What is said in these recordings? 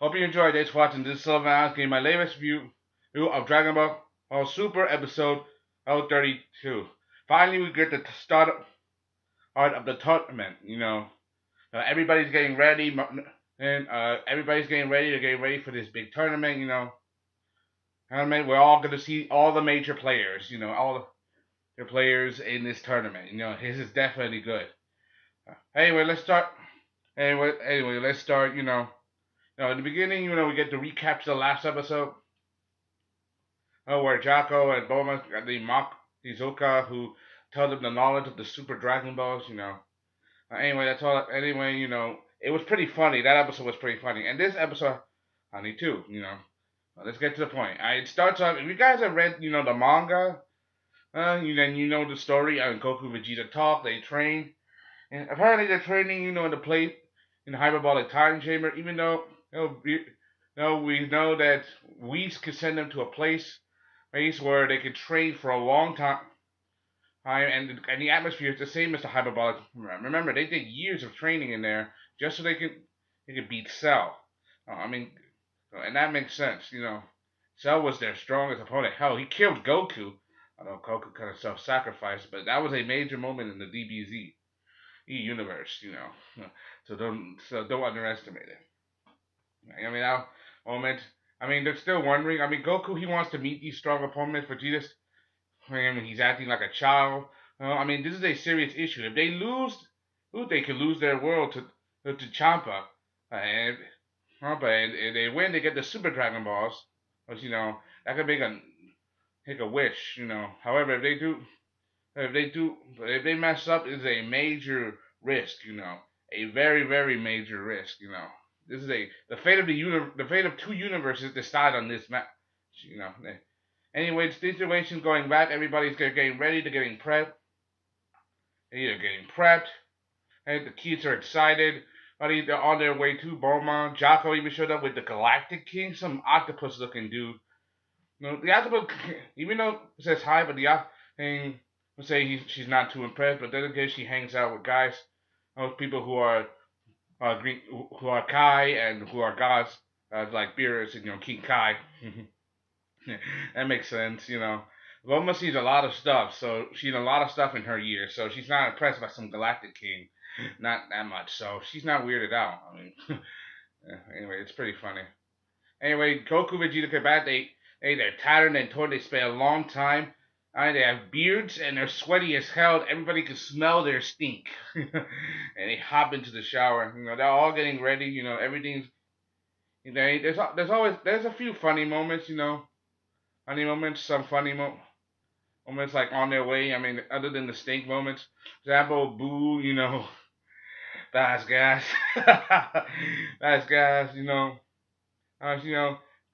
Hope you enjoyed this watching this Sylvan Isles game, my latest review of Dragon Ball Super episode 32. Finally, we get the start of the tournament. Everybody's getting ready, and everybody's getting ready. They're getting ready for this big tournament. Tournament. We're all gonna see all the major players. All the players in this tournament. His is definitely good. Anyway, let's start. Anyway, let's start. In the beginning, we get to recap the last episode, where Jocko and Bulma they mock Izuka, who tells them the knowledge of the Super Dragon Balls. Anyway, that's all. Anyway, it was pretty funny. That episode was pretty funny, and this episode, honey, too. Let's get to the point. It starts off. If you guys have read, the manga, then you know the story. Goku and Vegeta talk. They train, and apparently they're training, in the plate in the hyperbolic time chamber. Even though we know that Whis could send them to a place where they could train for a long time, and the atmosphere is the same as the hyperbolic. Remember, they did years of training in there just so they could beat Cell. And that makes sense. Cell was their strongest opponent. Hell, he killed Goku. Although Goku kind of self-sacrificed, but that was a major moment in the DBZ universe. So don't underestimate it. That moment. They're still wondering. Goku, he wants to meet these strong opponents. Vegeta's, he's acting like a child. This is a serious issue. If they lose, they could lose their world to Champa. And if they win, they get the Super Dragon Balls. Which, that could make a wish. However, if they mess up, it's a major risk. A very, very major risk. This is the fate of the fate of two universes decide on this match. Anyway, the situation going back. Everybody's getting ready. They're getting prepped. And the kids are excited. They're on their way to Bulma. Jocko even showed up with the Galactic King, some octopus-looking dude. The octopus, even though it says hi, but the thing will say she's not too impressed. But then again, she hangs out with guys, people who are green, who are Kai and who are gods, like Beerus and King Kai. That makes sense. Bulma sees a lot of stuff, so she's seen a lot of stuff in her years, so she's not impressed by some Galactic King, not that much. So she's not weirded out. Anyway, it's pretty funny. Anyway, Goku, Vegeta, come back. They're tattered and torn. They spent a long time. They have beards and they're sweaty as hell. Everybody can smell their stink. And they hop into the shower. They're all getting ready. Everything's. There's a few funny moments. Funny moments. Some funny moments like on their way. Other than the stink moments. For example, Boo. That's gas. That's gas.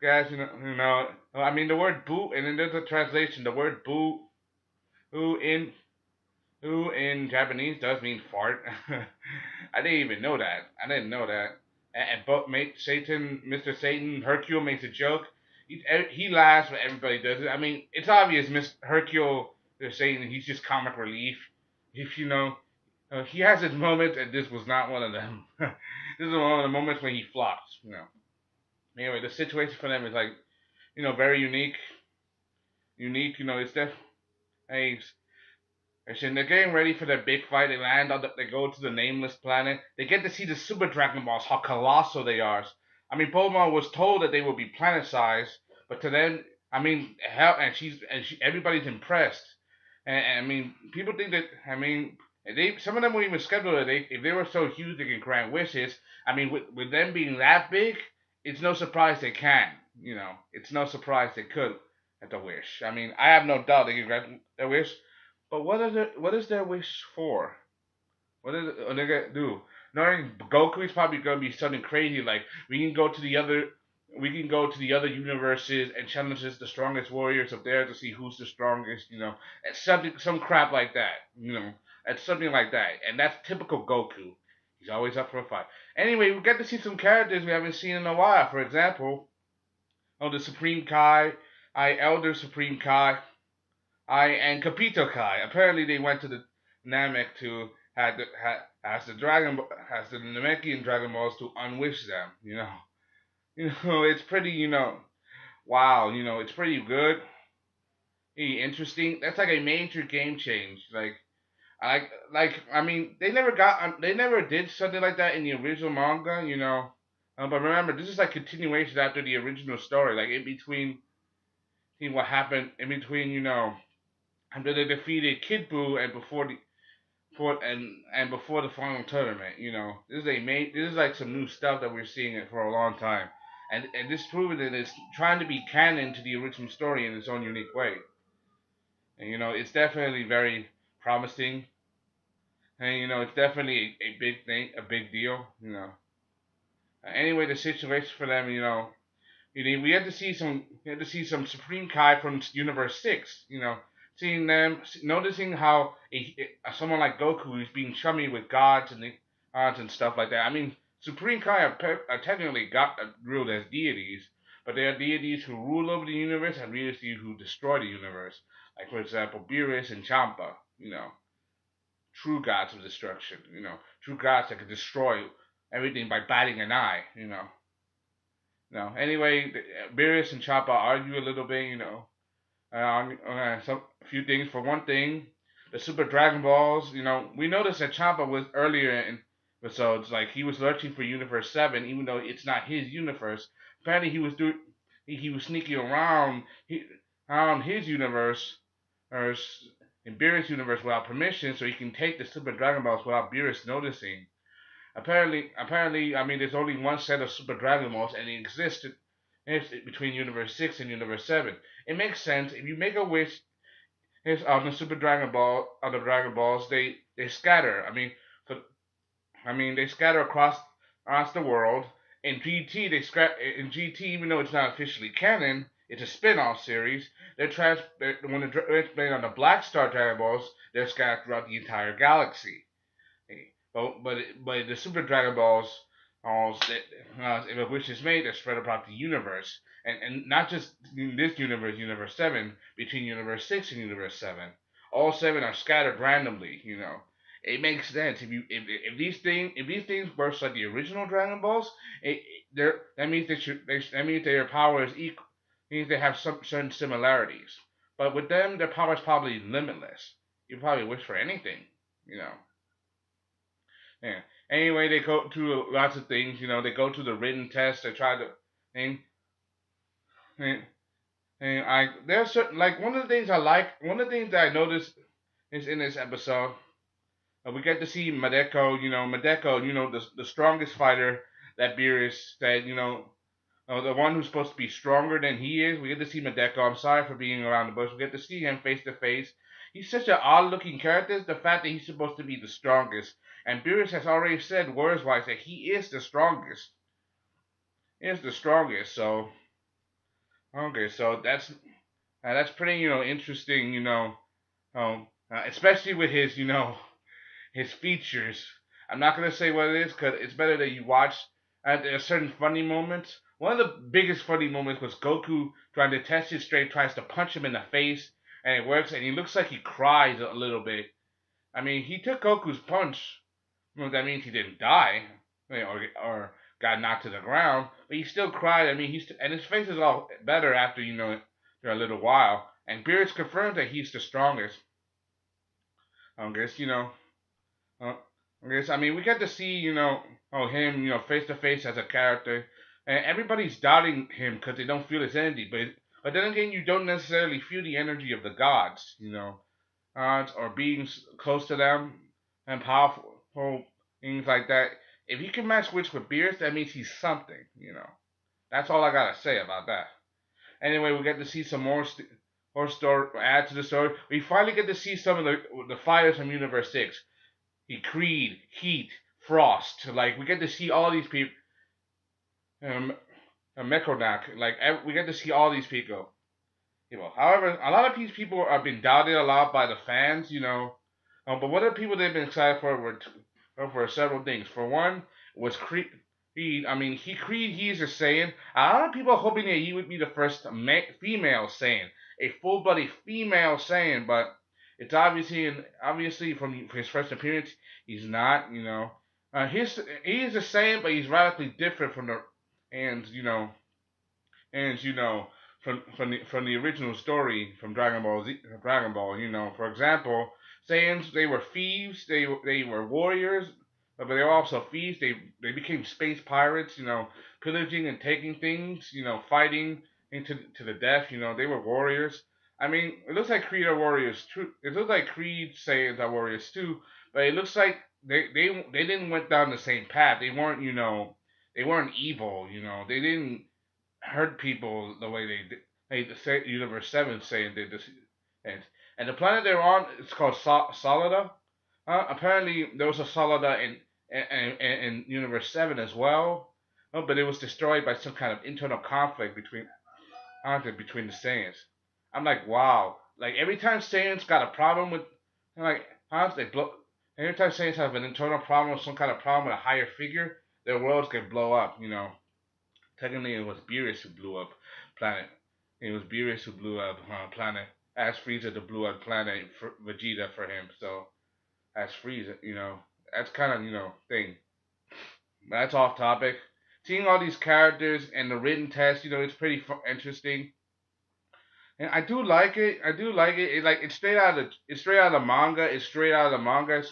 Guys, the word "boo," and then there's a translation. The word "boo," who in Japanese does mean fart. I didn't even know that. I didn't know that. And but Satan, Mr. Satan, Hercule makes a joke. He laughs, but everybody does it. It's obvious, Mr. Hercule, they're saying he's just comic relief. If he has his moments, and this was not one of them. This is one of the moments when he flops. Anyway, the situation for them is very unique. It's they're getting ready for their big fight. They go to the nameless planet. They get to see the Super Dragon Balls, how colossal they are. Bulma was told that they would be planet-sized, but to them, hell, everybody's impressed. And people think that, some of them were even scheduled that if they were so huge they can grant wishes. With them being that big, it's no surprise they can. It's no surprise they could at the wish. I have no doubt they can grant their wish. But what is their wish for? What are they gonna do? Knowing Goku is probably gonna be something crazy like we can go to the other universes and challenge the strongest warriors up there to see who's the strongest. It's some crap like that. It's something like that, and that's typical Goku. He's always up for a fight. Anyway, we get to see some characters we haven't seen in a while. For example, the Supreme Kai, Elder Supreme Kai, and Capito Kai. Apparently, they went to the Namek to has the Namekian Dragon Balls to unwish them. It's pretty, wow, it's pretty good, pretty interesting. That's like a major game change. I mean, they never did something like that in the original manga, But remember, this is like continuation after the original story, like in between, what happened in between, after they defeated Kid Buu and before the final tournament. This is like some new stuff that we're seeing it for a long time, and this proven that it's trying to be canon to the original story in its own unique way, and it's definitely very promising, and it's definitely a big thing, a big deal. Anyway, the situation for them, we had to see some Supreme Kai from Universe 6. Seeing them, noticing how someone like Goku is being chummy with gods and the gods and stuff like that. I mean, Supreme Kai are technically ruled as deities, but they are deities who rule over the universe and deities who destroy the universe. Like for example, Beerus and Champa. True gods of destruction. True gods that can destroy everything by batting an eye. No. Anyway, Beerus and Choppa argue a little bit, some few things. For one thing, the Super Dragon Balls, we noticed that Champa was earlier in episodes, like he was searching for Universe 7, even though it's not his universe. Apparently, he was sneaking around his universe, or in Beerus' universe without permission, so he can take the Super Dragon Balls without Beerus noticing. Apparently, I mean, there's only one set of Super Dragon Balls, and it existed between Universe 6 and Universe 7. It makes sense if you make a wish. On the Super Dragon Ball, on the Dragon Balls, they scatter. They scatter across the world. In GT, even though it's not officially canon, it's a spin-off series. When they're playing on the Black Star Dragon Balls, they're scattered throughout the entire galaxy. But the Super Dragon Balls, if a wish is made, they're spread about the universe, and not just in this universe, Universe 7, between Universe 6 and Universe 7. All 7 are scattered randomly. It makes sense if these things work like the original Dragon Balls. That means that means their power is equal. Means they have some certain similarities. But with them, their power is probably limitless. You probably wish for anything. Yeah. Anyway, they go through lots of things. They go through the written test. They try to, and, there's certain, like one of the things I like. One of the things that I noticed is in this episode. We get to see Madeko. Madeko. The strongest fighter that Beerus said. The one who's supposed to be stronger than he is. We get to see Madeko. I'm sorry for being around the bush. We get to see him face to face. He's such an odd-looking character. The fact that he's supposed to be the strongest, and Beerus has already said words-wise that he is the strongest. So okay, so that's pretty interesting. Especially with his features. I'm not gonna say what it is because it's better that you watch. There are certain funny moments. One of the biggest funny moments was Goku trying to test his strength, tries to punch him in the face, and it works, and he looks like he cries a little bit. I mean, he took Goku's punch. Well, that means he didn't die, or got knocked to the ground, but he still cried. I mean, and his face is all better after for a little while. And Beerus confirms that he's the strongest. I guess I mean, we get to see him face to face as a character, and everybody's doubting him because they don't feel his energy. But then again, you don't necessarily feel the energy of the gods, or beings close to them and powerful things like that. If he can match wits with Beerus, that means he's something, That's all I gotta say about that. Anyway, we get to see some more story, add to the story. We finally get to see some of the fighters from Universe 6. Creed, Heat, Frost. Like we get to see all these people. Mechonak. We get to see all these people. However, a lot of these people have been doubted a lot by the fans, but what are people they've been excited for were several things. For one, was Creed. I mean, he's a Saiyan. A lot of people are hoping that he would be the first female Saiyan, a full-blooded female Saiyan, but it's obviously from his first appearance, he's not. He is a Saiyan, but he's radically different from and from the original story from Dragon Ball. For example, Saiyans, they were thieves, they were warriors, but they were also thieves. They became space pirates. Pillaging and taking things. Fighting into to the death. They were warriors. I mean, it looks like Creed are warriors too. It looks like Creed Saiyans are warriors too, but it looks like they didn't went down the same path. They weren't evil. They didn't hurt people the way they did. The Universe 7 saying they just and the planet they're on it's called Solida. Apparently there was a Solida in Universe 7 as well. But it was destroyed by some kind of internal conflict between the Saiyans. I'm like, wow. Like every time Saiyans got a problem with like they blow every time Saiyans have an internal problem or some kind of problem with a higher figure, their worlds can blow up. Technically, it was Beerus who blew up planet. It was Beerus who blew up planet. As Frieza the blew up planet for Vegeta for him. So as Frieza, that's kind of thing. That's off topic. Seeing all these characters and the written test, it's pretty interesting. And I do like it. I do like it. It's straight out of the manga. It's straight out of the manga.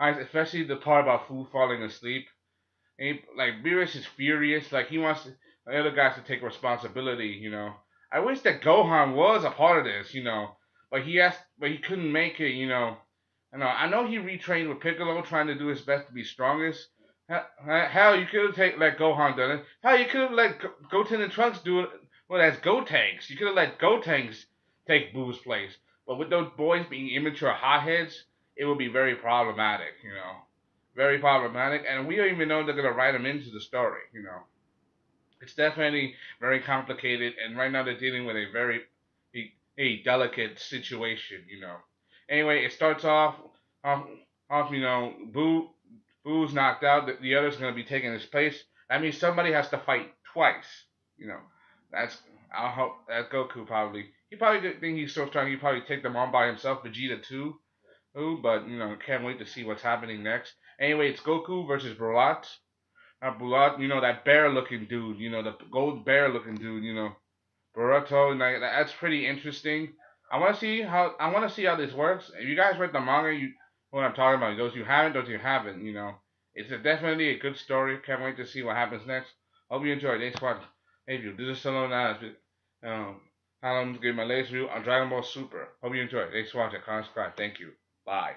Especially the part about Fu falling asleep. And like Beerus is furious. Like he wants the other guys to take responsibility. I wish that Gohan was a part of this. But he couldn't make it. I know he retrained with Piccolo, trying to do his best to be strongest. Hell, you could have let Gohan do it. Hell, you could have let Goten and Trunks do it. Well, as Gotenks, you could have let Gotenks take Boo's place. But with those boys being immature hotheads, it would be very problematic. Very problematic, and we don't even know they're gonna write them into the story. It's definitely very complicated, and right now they're dealing with a very a delicate situation. Anyway, it starts off, Boo's knocked out. The other's gonna be taking his place. That means somebody has to fight twice. You know, that's I hope that Goku probably he probably didn't think he's so strong. He probably take them on by himself. Vegeta too. Ooh, but can't wait to see what's happening next. Anyway, it's Goku versus Bulat. Bulat, that bear-looking dude. The gold bear-looking dude. Boruto, and that's pretty interesting. I want to see how this works. If you guys read the manga, you know what I'm talking about. Those you haven't, those you haven't. It's definitely a good story. Can't wait to see what happens next. Hope you enjoyed. Thanks for watching. Hey, you. This is Solo now. I'm giving my latest review on Dragon Ball Super. Hope you enjoyed. Thanks for watching. Comment, subscribe. Thank you. Bye.